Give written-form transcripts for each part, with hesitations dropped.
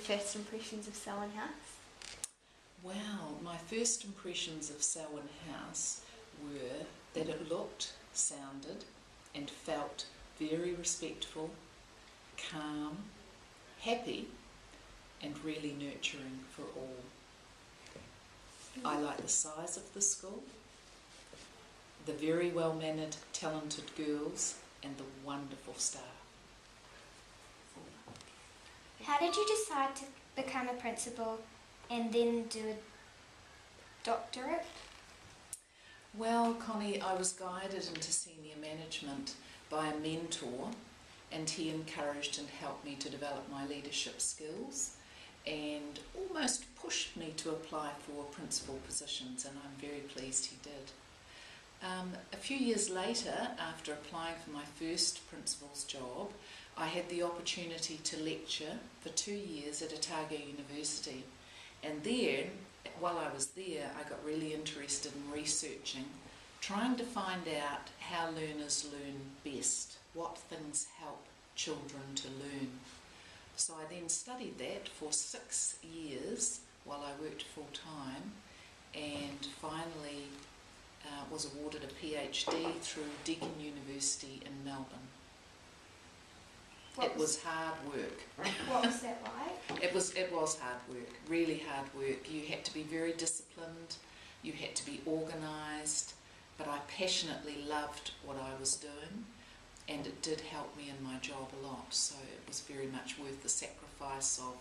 first impressions of Selwyn House? Well, my first impressions of Selwyn House were that it looked, sounded and felt very respectful, calm, happy and really nurturing for all. I like the size of the school, the very well-mannered, talented girls and the wonderful staff. How did you decide to become a principal and then do a doctorate? Well, Connie, I was guided into senior management by a mentor, and he encouraged and helped me to develop my leadership skills and almost pushed me to apply for principal positions, and I'm very pleased he did. A few years later, after applying for my first principal's job, I had the opportunity to lecture for 2 years at Otago University, and then, while I was there, I got really interested in researching, trying to find out how learners learn best, what things help children to learn. So I then studied that for 6 years while I worked full-time, and finally was awarded a PhD through Deakin University in Melbourne. It was hard work. What was that like? It was hard work, really hard work. You had to be very disciplined, you had to be organised, but I passionately loved what I was doing, and it did help me in my job a lot, so it was very much worth the sacrifice of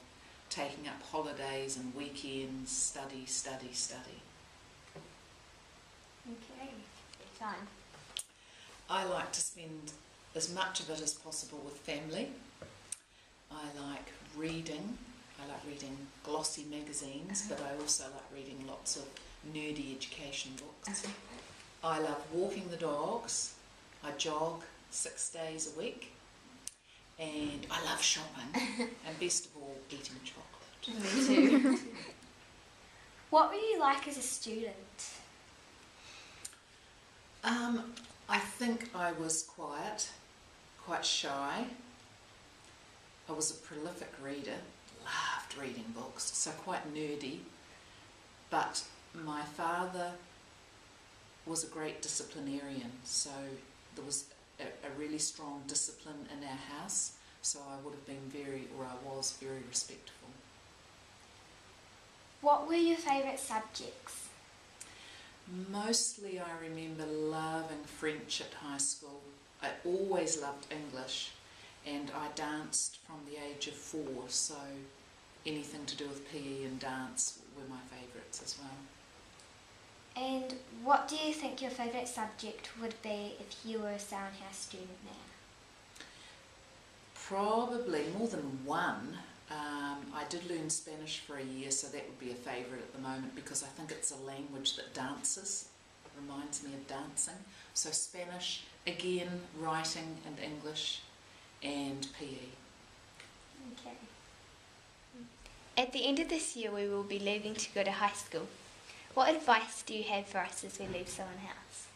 taking up holidays and weekends, study. Okay. Time. I like to spend as much of it as possible with family. I like reading. I like reading glossy magazines, but I also like reading lots of nerdy education books. I love walking the dogs. I jog 6 days a week. And I love shopping. And best of all, eating chocolate. Me too. What were you like as a student? I think I was quiet, quite shy. I was a prolific reader, loved reading books, so quite nerdy. But my father was a great disciplinarian, so there was a really strong discipline in our house, so I would have been I was very respectful. What were your favourite subjects? Mostly I remember loving French at high school. I always loved English, and I danced from the age of 4, so anything to do with PE and dance were my favourites as well. And what do you think your favourite subject would be if you were a Selwyn House student now? Probably more than one. I did learn Spanish for a year, so that would be a favourite at the moment because I think it's a language that dances. It reminds me of dancing. So Spanish, again, writing and English, and PE. Okay. At the end of this year, we will be leaving to go to high school. What advice do you have for us as we leave Selwyn House?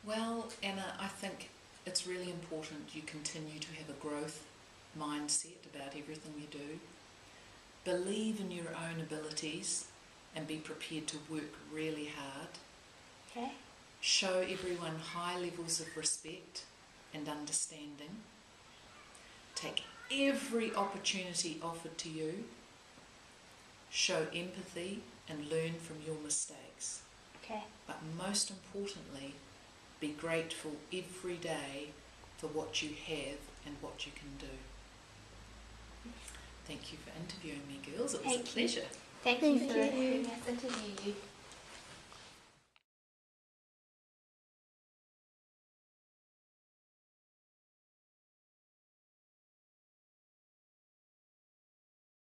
Well, Anna, I think it's really important you continue to have a growth mindset about everything you do. Believe in your own abilities and be prepared to work really hard. Okay. Show everyone high levels of respect and understanding. Take every opportunity offered to you. Show empathy and learn from your mistakes. Okay. But most importantly, be grateful every day for what you have and what you can do. Thank you for interviewing me, girls. It was a pleasure. Thank you for letting us interview you.